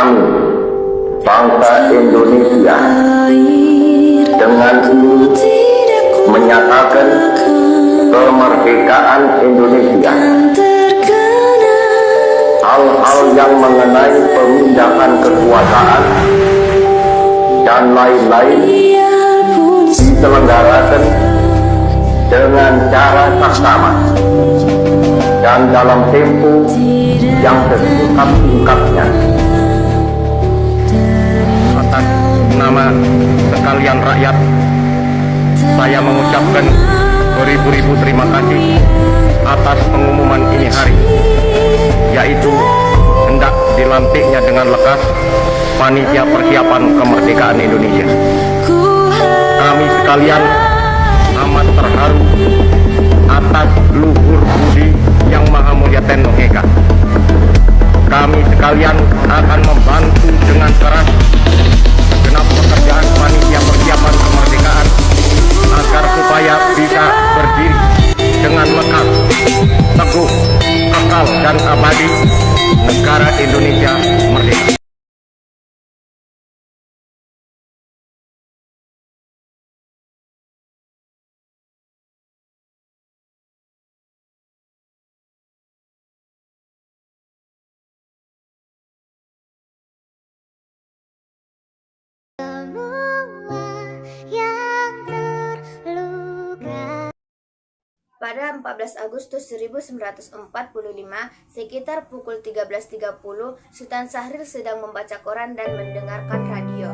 Kami, bangsa Indonesia, dengan ini menyatakan kemerdekaan Indonesia. Hal-hal yang mengenai pemindahan kekuasaan dan lain-lain diselenggarakan dengan cara saksama dan dalam tempo yang sesingkat-singkatnya. Atas nama sekalian rakyat, saya mengucapkan beribu-ribu terima kasih atas pengumuman ini hari, yaitu hendak dilantiknya dengan lekas Panitia Persiapan Kemerdekaan Indonesia. Kami sekalian amat terharu atas luhur budi Yang Maha Mulia Teno Eka. Kami sekalian akan membantu dengan keras segenap pekerjaan Panitia Persiapan Kemerdekaan agar supaya bisa berdiri dengan lekat, teguh, kekal dan abadi negara Indonesia merdeka. Pada 14 Agustus 1945, sekitar pukul 13.30, Sultan Syahrir sedang membaca koran dan mendengarkan radio.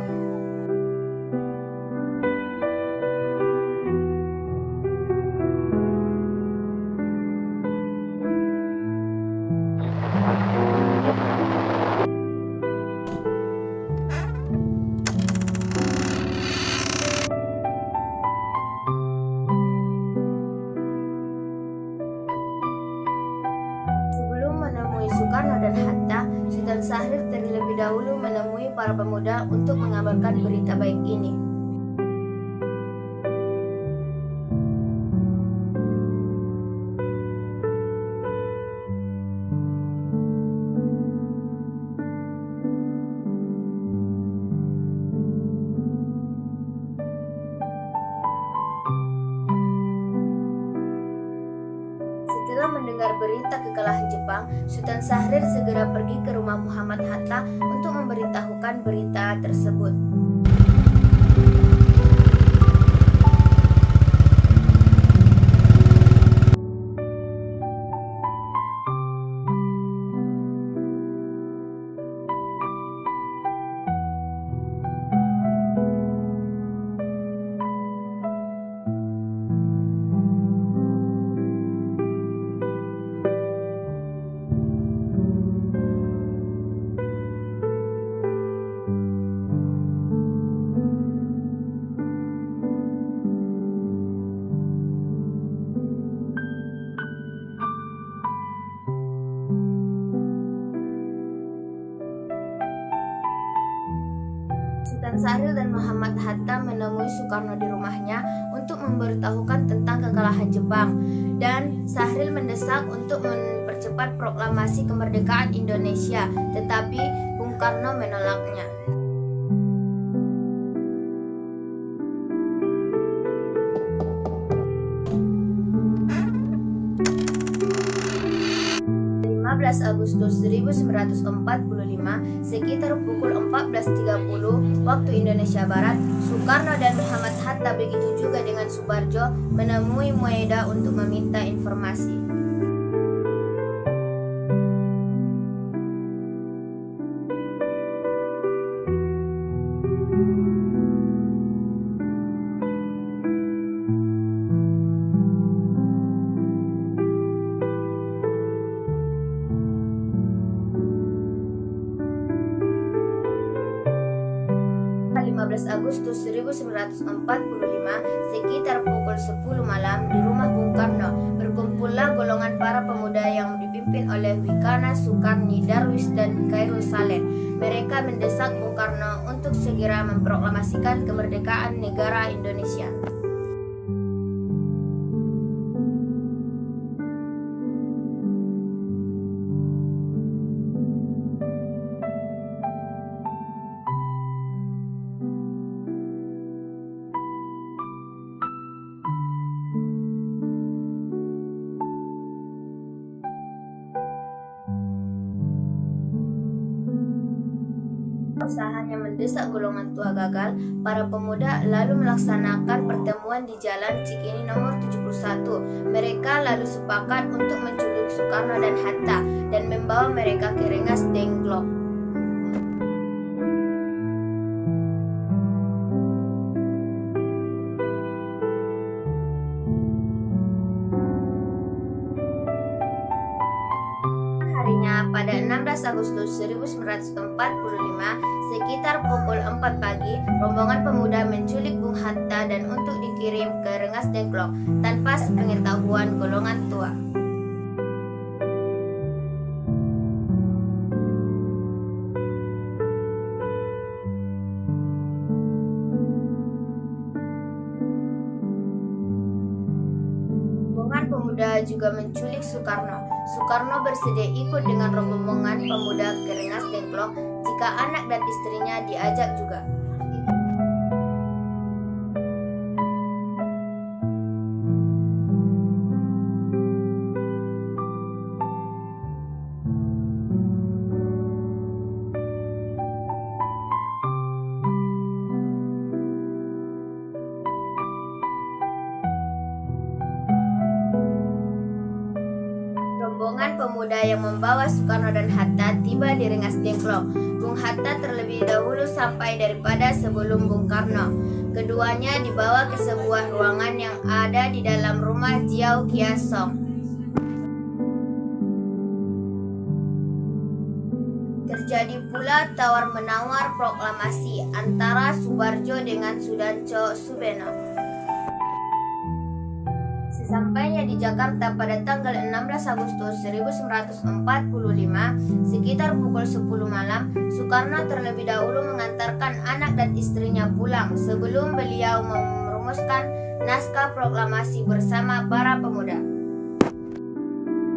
Soekarno dan Hatta, Sultan Syahrir terlebih dahulu menemui para pemuda untuk mengabarkan berita baik ini. Setelah mendengar berita kekalahan Jepang, Sultan Syahrir segera pergi ke rumah Muhammad Hatta untuk memberitahukan berita tersebut. Sultan Syahrir dan Muhammad Hatta menemui Soekarno di rumahnya untuk memberitahukan tentang kekalahan Jepang, dan Syahrir mendesak untuk mempercepat proklamasi kemerdekaan Indonesia, tetapi Bung Karno menolaknya. Agustus 1945, sekitar pukul 14.30 waktu Indonesia Barat, Soekarno dan Muhammad Hatta, begitu juga dengan Subarjo, menemui Maeda untuk meminta informasi. Agustus 1945, sekitar pukul 10 malam di rumah Bung Karno, berkumpullah golongan para pemuda yang dipimpin oleh Wikana Sukarni, Darwis, dan Khairul Saleh. Mereka mendesak Bung Karno untuk segera memproklamasikan kemerdekaan negara Indonesia. Usahanya mendesak golongan tua gagal, para pemuda lalu melaksanakan pertemuan di Jalan Cikini nomor 71. Mereka lalu sepakat untuk menculik Soekarno dan Hatta dan membawa mereka ke Rengas Dengklok. Harinya pada 16 Agustus 1945, sekitar pukul 4 pagi, rombongan pemuda menculik Bung Hatta dan untuk dikirim ke Rengas Dengklok tanpa sepengetahuan golongan tua. Rombongan pemuda juga menculik Soekarno. Soekarno bersedia ikut dengan rombongan pemuda ke Rengas Dengklok jika anak dan istrinya diajak juga. Rombongan pemuda yang membawa Soekarno dan Hatta tiba di Rengas Dengklok. Bung Hatta terlebih dahulu sampai daripada sebelum Bung Karno. Keduanya dibawa ke sebuah ruangan yang ada di dalam rumah Jiao Kiasong. Terjadi pula tawar-menawar proklamasi antara Subarjo dengan Sudanco Subeno. Sesampainya di Jakarta pada tanggal 16 Agustus 1945, sekitar pukul 10 malam, Soekarno terlebih dahulu mengantarkan anak dan istrinya pulang sebelum beliau merumuskan naskah proklamasi bersama para pemuda.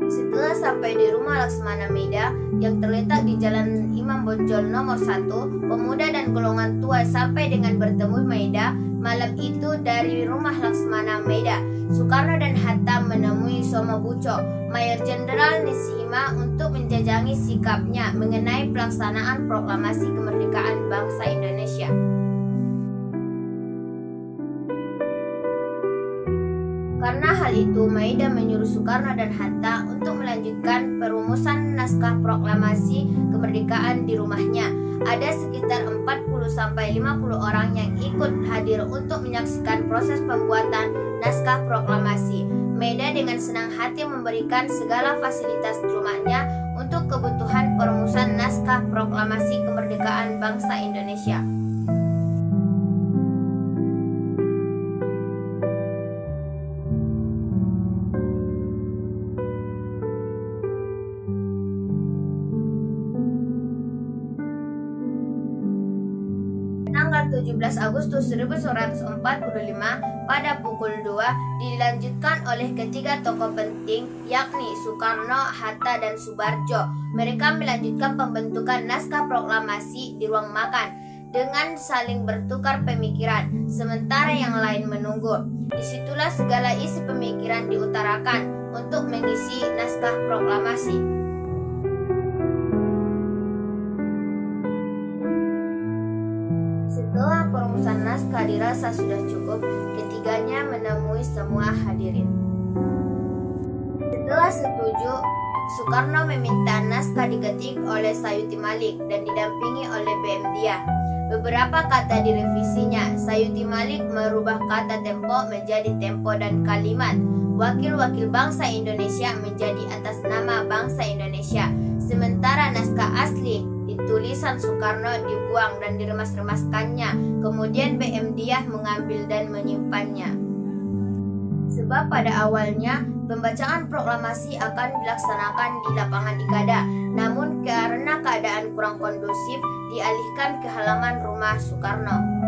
Setelah sampai di rumah Laksmana Meida yang terletak di Jalan Imam Bonjol nomor 1, pemuda dan golongan tua sampai dengan bertemu Meida. Malam itu dari rumah Laksmana Meida, Soekarno dan Hatta menemui Somo Buco, Mayor Jenderal Nishima untuk menjajangi sikapnya mengenai pelaksanaan proklamasi kemerdekaan bangsa Indonesia. Karena hal itu, Maida menyuruh Soekarno dan Hatta untuk melanjutkan perumusan naskah proklamasi kemerdekaan di rumahnya. Ada sekitar 40-50 orang yang ikut hadir untuk menyaksikan proses pembuatan naskah proklamasi. Maida dengan senang hati memberikan segala fasilitas di rumahnya untuk kebutuhan perumusan naskah proklamasi kemerdekaan bangsa Indonesia. Tanggal 17 Agustus 1945 pada pukul 2 dilanjutkan oleh ketiga tokoh penting yakni Soekarno, Hatta, dan Subarjo. Mereka melanjutkan pembentukan naskah proklamasi di ruang makan dengan saling bertukar pemikiran, sementara yang lain menunggu. Disitulah segala isi pemikiran diutarakan untuk mengisi naskah proklamasi. Setelah perumusan naskah dirasa sudah cukup, ketiganya menemui semua hadirin. Setelah setuju, Soekarno meminta naskah diketik oleh Sayuti Malik dan didampingi oleh BM Dia. Beberapa kata direvisinya. Sayuti Malik merubah kata tempo menjadi tempo dan kalimat wakil-wakil bangsa Indonesia menjadi atas nama bangsa Indonesia. Sementara naskah asli tulisan Soekarno dibuang dan diremas-remaskannya. Kemudian BM Dia mengambil dan menyimpannya. Sebab pada awalnya pembacaan proklamasi akan dilaksanakan di lapangan Ikada, namun karena keadaan kurang kondusif dialihkan ke halaman rumah Soekarno.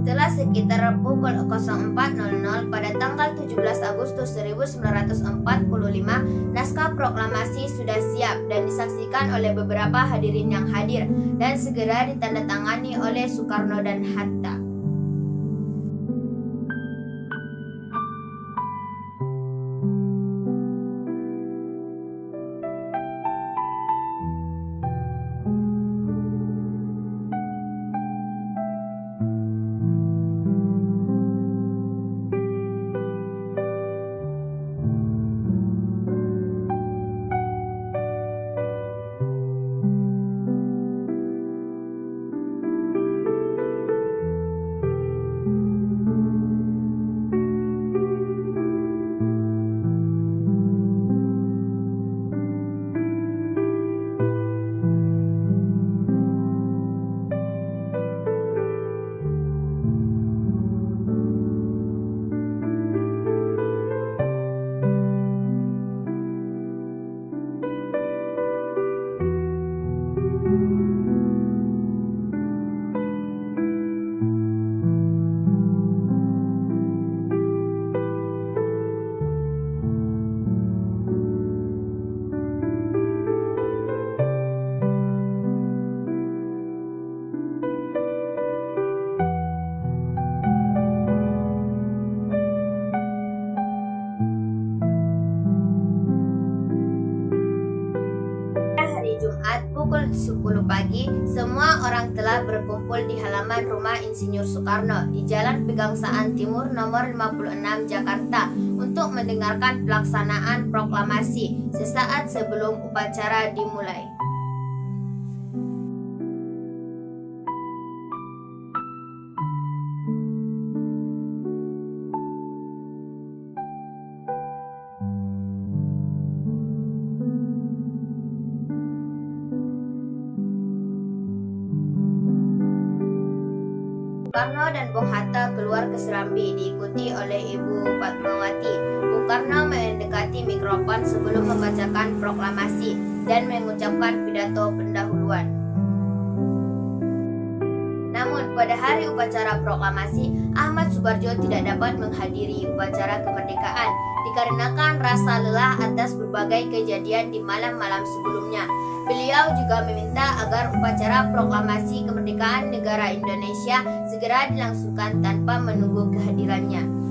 Setelah sekitar pukul 04.00 pada tanggal 17 Agustus 1945, naskah proklamasi sudah siap dan disaksikan oleh beberapa hadirin yang hadir dan segera ditandatangani oleh Soekarno dan Hatta. Jumat pukul 10 pagi, semua orang telah berkumpul di halaman rumah Insinyur Soekarno di Jalan Pegangsaan Timur nomor 56 Jakarta untuk mendengarkan pelaksanaan proklamasi sesaat sebelum upacara dimulai. Soekarno dan Bung Hatta keluar ke Serambi diikuti oleh Ibu Fatmawati. Bung Karno mendekati mikrofon sebelum membacakan proklamasi dan mengucapkan pidato pendahuluan. Namun pada hari upacara proklamasi, Ahmad Subarjo tidak dapat menghadiri upacara kemerdekaan dikarenakan rasa lelah atas berbagai kejadian di malam-malam sebelumnya. Beliau juga meminta agar upacara proklamasi kemerdekaan negara Indonesia segera dilangsungkan tanpa menunggu kehadirannya.